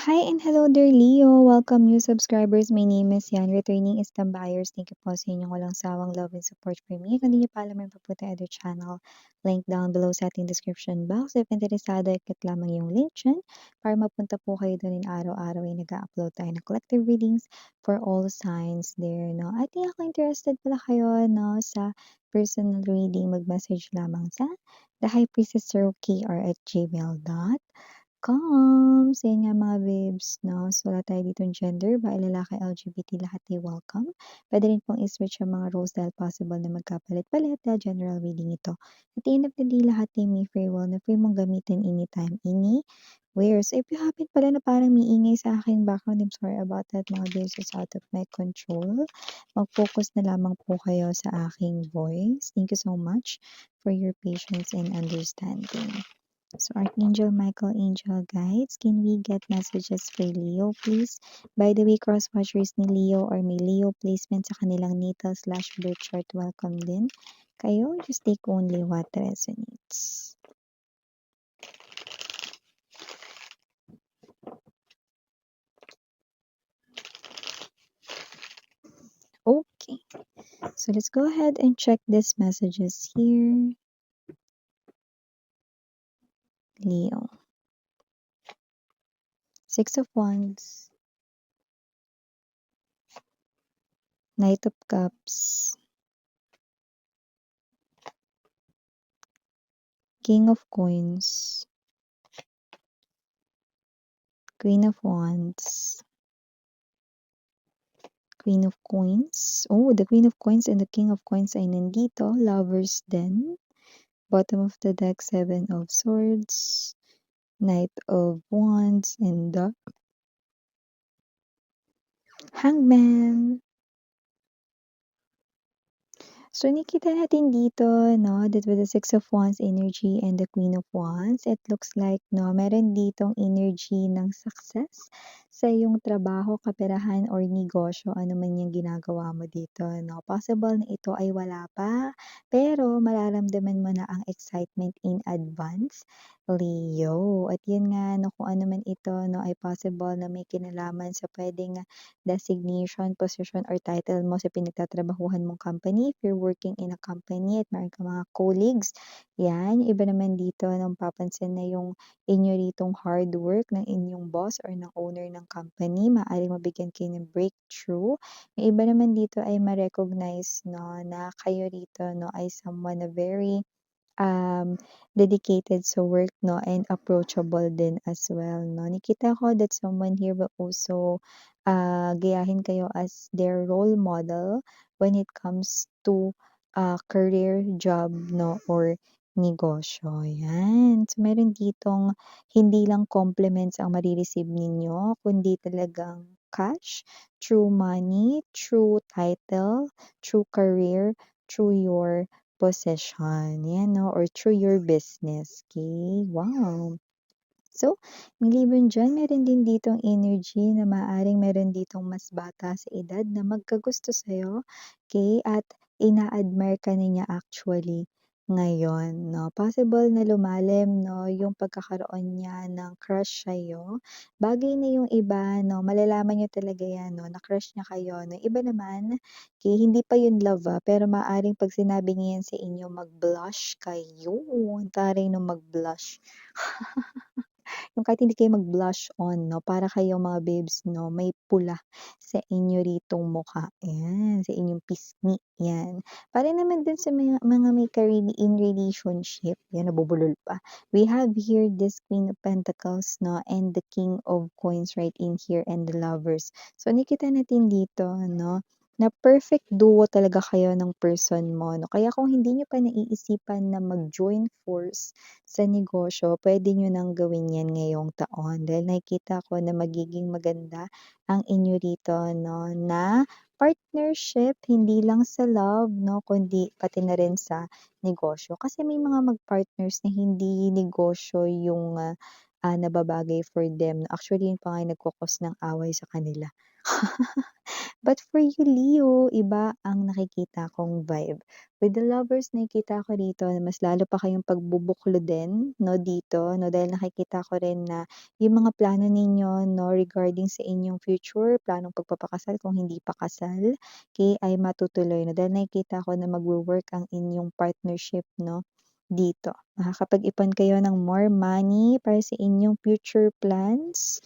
Hi and hello there, Leo. Welcome new subscribers. My name is Yan. Returning is the buyers. Thank you po sa inyong walang sawang love and support for me. Kung hindi niyo pa alam yung papunta other channel, link down below sa ating description box. If interesado, ikit lamang yung link dyan para mapunta po kayo doon in araw-araw ay nag-upload tayo ng collective readings for all signs there, no? At kung interested pala kayo, no, sa personal reading, mag-message lamang sa the High Priestess at gmail.com. So, yun nga mga babes, no? So, wala tayo ditong gender, babae, lalaki, LGBT, lahat ay welcome. Pwede rin pong i-switch ang mga roles dahil possible na magkapalit-palit dahil general reading ito. At the end of the day, lahat ay may free will na free mong gamitin anytime, anywhere. So, if you happen pala na parang may ingay sa aking background, I'm sorry about that, mga babes, it's out of my control. Mag-focus na lamang po kayo sa aking voice. Thank you so much for your patience and understanding. So, Archangel Michael, Angel Guides, can we get messages for Leo, please? By the way, cross-watchers ni Leo or may Leo placement sa kanilang natal/birth chart, welcome din kayo. Just take only what resonates. Okay, so let's go ahead and check these messages here. Leo. Six of Wands. Knight of Cups. King of Coins. Queen of Wands. Queen of Coins. Oh, the Queen of Coins and the King of Coins ay nandito. Lovers din. Bottom of the deck, Seven of Swords. Knight of Wands and the Hangman. So, nakita natin dito, no, that with the Six of Wands energy and the Queen of Wands, it looks like, no, meron ditong energy ng success sa iyong trabaho, kaperahan, or negosyo, ano man yung ginagawa mo dito, no. Possible na ito ay wala pa, pero mararamdaman mo na ang excitement in advance, Leo. At yun nga, no, kung ano man ito, no, ay possible na may kinalaman sa pwedeng designation, position, or title mo sa pinagtatrabahuhan mong company. If you're working in a company at meron ka mga colleagues, yan. Iba naman dito nung papansin na yung inyo ritong hard work ng inyong boss or ng owner ng company, maaaring mabigyan kayo ng breakthrough. Yung iba naman dito ay ma-recognize, no, na kayo rito, no, ay someone na very dedicated sa work, no, and approachable din as well, no. Nakita ko that someone here will also gayahin kayo as their role model when it comes to career, job, no, or negosyo. Yan. So, meron ditong hindi lang compliments ang marireceive ninyo, kundi talagang cash, true money, true title, true career, through your possession, yan, no, or through your business. Okay? Wow. So, maliban diyan, meron din ditong energy na maaaring meron ditong mas bata sa edad na magkagusto sa'yo, okay, at ina-admire ka na niya actually ngayon, no. Possible na lumalim, no, yung pagkakaroon niya ng crush sa'yo. Bagay na yung iba, no, malalaman niyo talaga yan, no, na crush niya kayo, no. Iba naman, okay, hindi pa yun love, pero maaaring 'pag sinabi niya yan sa inyo, mag-blush kayo. Taray nung mag-blush. Yung kahit hindi kayo mag-blush on, 'no, para kayong mga babes, 'no, may pula sa inyo ritong mukha, ayan, sa inyong pisngi, 'yan. Para naman dun sa mga may in relationship, 'yan, nabubulol pa. We have here this Queen of Pentacles, 'no, and the King of Coins right in here and the Lovers. So, nakita natin dito, 'no, na perfect duo talaga kayo ng person mo, 'no. Kaya kung hindi niyo pa naiisipan na mag-join force sa negosyo, pwede niyo nang gawin 'yan ngayong taon dahil nakikita ko na magiging maganda ang inyo rito, no, na partnership hindi lang sa love, 'no, kundi pati na rin sa negosyo. Kasi may mga mag-partners na hindi negosyo yung nababagay for them. Actually, yun pa nga yung nagko-cause ng away sa kanila. But for you, Leo, iba ang nakikita kong vibe. With the lovers, nakikita ko dito na mas lalo pa kayong pagbubuklo din, 'no, dito, 'no, dahil nakikita ko rin na yung mga plano ninyo, 'no, regarding sa inyong future, planong pagpapakasal kung hindi pa kasal, okey, ay matutuloy, 'no, dahil nakikita ko na magwo-work ang inyong partnership, 'no, dito. Makakapag-ipon kayo ng more money para sa inyong future plans.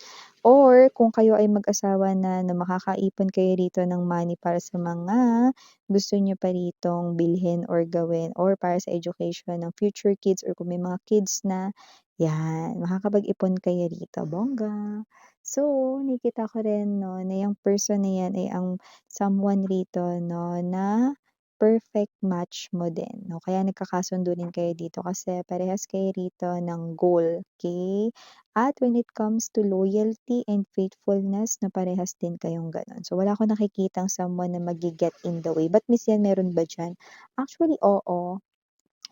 Or kung kayo ay mag-asawa na makakaipon kayo rito ng money para sa mga gusto niyo pa ritong bilhin or gawin or para sa education ng future kids or kung may mga kids na, 'yan, makakapag-ipon kayo rito, bongga. So, nakikita ko rin 'no, na yang person na 'yan ay ang someone rito 'no, na perfect match mo din 'no, kaya nagkakasundo rin kayo dito kasi parehas kayo rito ng goal, okey? At when it comes to loyalty and faithfulness na parehas din kayong gano'n. So, wala akong nakikitang someone na magge-get in the way. But Miss yan, meron ba diyan? Actually, oo.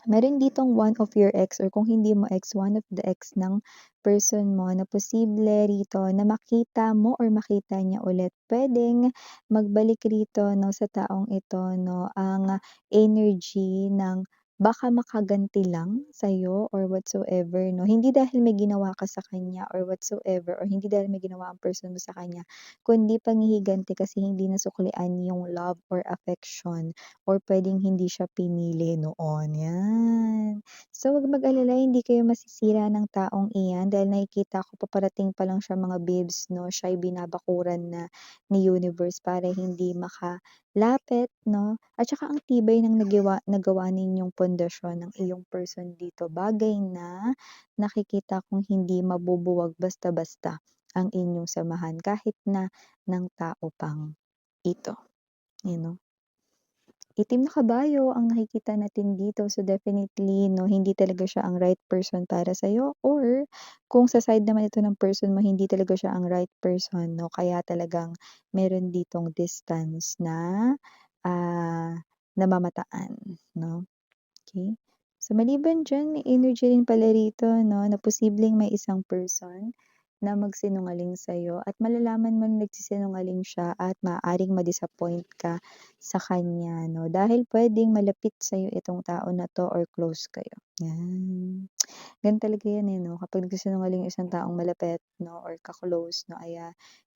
Meron ditong one of your ex or kung hindi mo ex, one of the ex ng person mo na posible rito na makita mo or makita niya ulit. Puwedeng magbalik rito 'no, sa taong ito 'no, ang energy ng baka makaganti lang sa'yo or whatsoever 'no. Hindi dahil may ginawa ka sa kanya or whatsoever or hindi dahil may ginawa ang person mo sa kanya, kundi panghihiganti kasi hindi nasuklian yung love or affection or puwedeng hindi siya pinili noon, 'yan. So, huwag mag-alala hindi kayo masisira ng taong iyan dahil nakikita ko paparating pa lang siya mga babes 'no, siya'y binabakuran na ni universe para hindi makalapit 'no, at saka ang tibay ng nagawa ninyong pundasyon ng iyong person dito. Bagay na nakikita kong hindi mabubuwag basta-basta ang inyong samahan kahit na ng tao pang ito, you know. Itim na kabayo ang nakikita natin dito. So, definitely 'no, hindi talaga siya ang right person para sa'yo or kung sa side naman ito ng person mo, hindi talaga siya ang right person 'no, kaya talagang meron ditong distance na, ah, namamataan 'no. Okey. So, maliban diyan may energy rin pala rito 'no, na posibleng may isang person na magsinungaling sa'yo at malalaman mo na nagsisinungaling siya at maaaring ma-disappoint ka sa kanya 'no, dahil puwedeng malapit sa'yo itong tao na 'to or close kayo, 'yan. Gano'n talaga 'yan, eh, 'no, kapag nagsisinungaling yung isang taong malapit 'no or ka-close 'no, ay,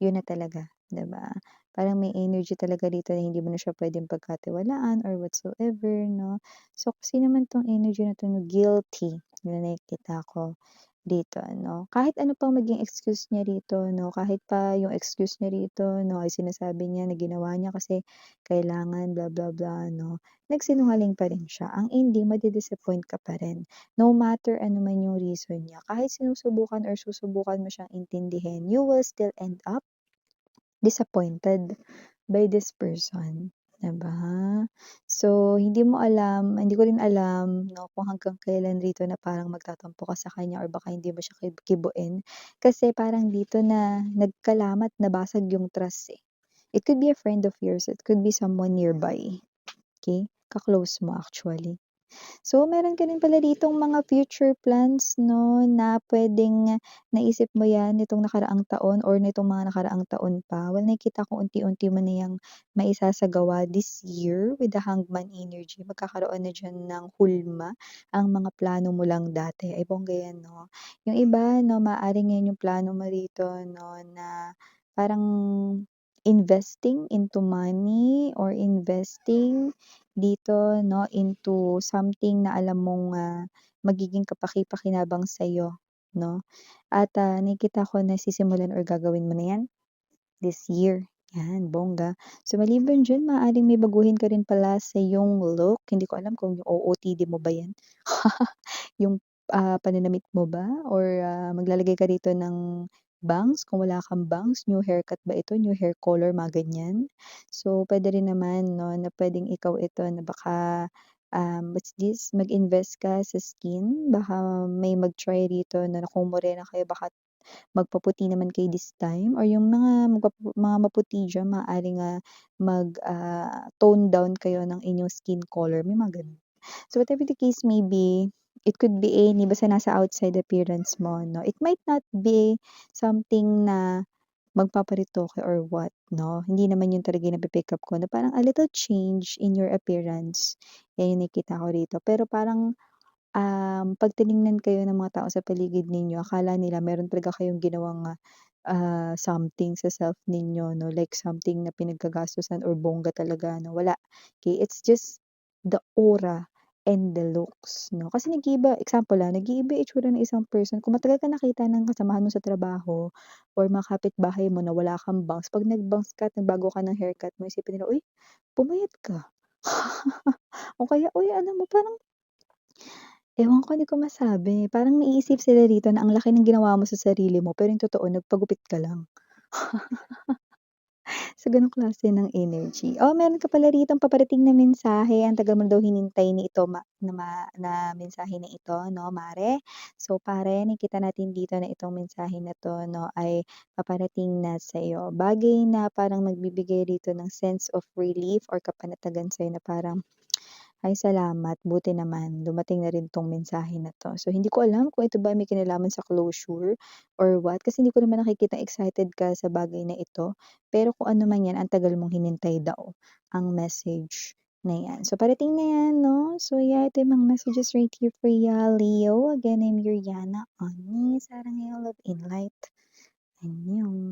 yun na talaga, 'di ba? Parang may energy talaga dito na hindi mo na siya puwedeng pagkatiwalaan or whatsoever 'no. So, kasi naman 'tong energy na 'to 'no, guilty na nakikita ko dito 'no. Kahit ano pang maging excuse niya rito 'no, kahit pa yung excuse niya rito 'no, ay sinasabi niya na ginawa niya kasi kailangan blah, blah, blah 'no, nagsinungaling pa rin siya. Ang ending madi-disappoint ka pa rin. No matter ano man yung reason niya, kahit sinusubukan or susubukan mo siyang intindihin, you will still end up disappointed by this person, 'di ba? So, hindi ko rin alam 'no, kung hanggang kailan rito na parang magtatampo ka sa kanya or baka hindi mo siya kibuin. Kasi parang dito na nagkalamat, nabasag yung trust, eh. It could be a friend of yours, it could be someone nearby, okey? Ka-close mo actually. So, meron ka rin pala ditong mga future plans 'no, na puwedeng naisip mo 'yan nitong nakaraang taon or nitong mga nakaraang taon pa. Well, nakikita ko unti-unti mo na 'yang maisasagawa this year with the Hangman energy. Magkakaroon na diyan ng hulma ang mga plano mo lang dati. Ay bongga 'yan 'no. Yung iba 'no, maaaring 'yan yung plano mo rito 'no, na parang investing into money or investing dito 'no, into something na alam mong, magiging kapaki-pakinabang sa'yo 'no. At, nakikita ko na sisimulan or gagawin mo na 'yan this year, 'yan bongga. So, maliban diyan maaaring may baguhin ka rin pala sa iyong look, hindi ko alam kung yung OOTD mo ba 'yan, yung, pananamit mo ba or, maglalagay ka rito ng bangs kung wala kang bangs, new haircut ba ito, new hair color, mga ganyan. So, puwede rin naman 'no, na puwedeng ikaw ito na baka, what's this, mag-invest ka sa skin, baka may mag-try rito na kung morena kayo baka magpaputi naman kayo this time or yung mga maputi diyan maaaring, tone down kayo ng inyong skin color, may mga gano'n. So, whatever the case may be, It could be any basta nasa outside appearance mo 'no. It might not be something na magpaparitoke or what 'no, hindi naman yun talaga yung napi-pick up ko na parang a little change in your appearance, yan yung nakikita ko rito. Pero parang, 'pag tiningnan kayo ng mga tao sa paligid ninyo akala nila meron talaga kayong ginawang, something sa self ninyo 'no, like something na pinagkagastusan or bongga talaga 'no, wala. Okay, it's just the aura and the looks 'no. Kasi nag-iiba example, nag-iiba yung itsura ng isang person kung matagal ka nakita ng kasamahan mo sa trabaho or mga kapitbahay mo na wala kang bangs, 'pag nag-bangs ka at nagbago ka ng haircut mo isipin nila, "Uy, pumayat ka." O kaya, "Uy, alam mo parang" ewan ko, hindi ko masabi, parang naiisip sila rito na ang laki ng ginawa mo sa sarili mo pero yung totoo nagpagupit ka lang. Sa gano'ng klase ng energy. Oh, meron ka pala ritong paparating na mensahe, ang tagal mo daw hinintay nito na mensahe na ito 'no, mare. So, pare nakikita natin dito na itong mensahe na 'to 'no, ay paparating na sa'yo. Bagay na parang magbibigay rito ng sense of relief or kapanatagan sa'yo na parang, "Ay salamat, buti naman dumating na rin 'tong mensahe na 'to." So, hindi ko alam kung ito ba may kinalaman sa closure or what, kasi hindi ko naman nakikitang excited ka sa bagay na ito. Pero kung ano man 'yan, ang tagal mong hinintay daw ang message na 'yan. So, parating na 'yan 'no. So, yeah, ito yung mga messages right here for ya, Leo. Again, I'm your Yana Oni, sarang hayo, love and light. Annyeong.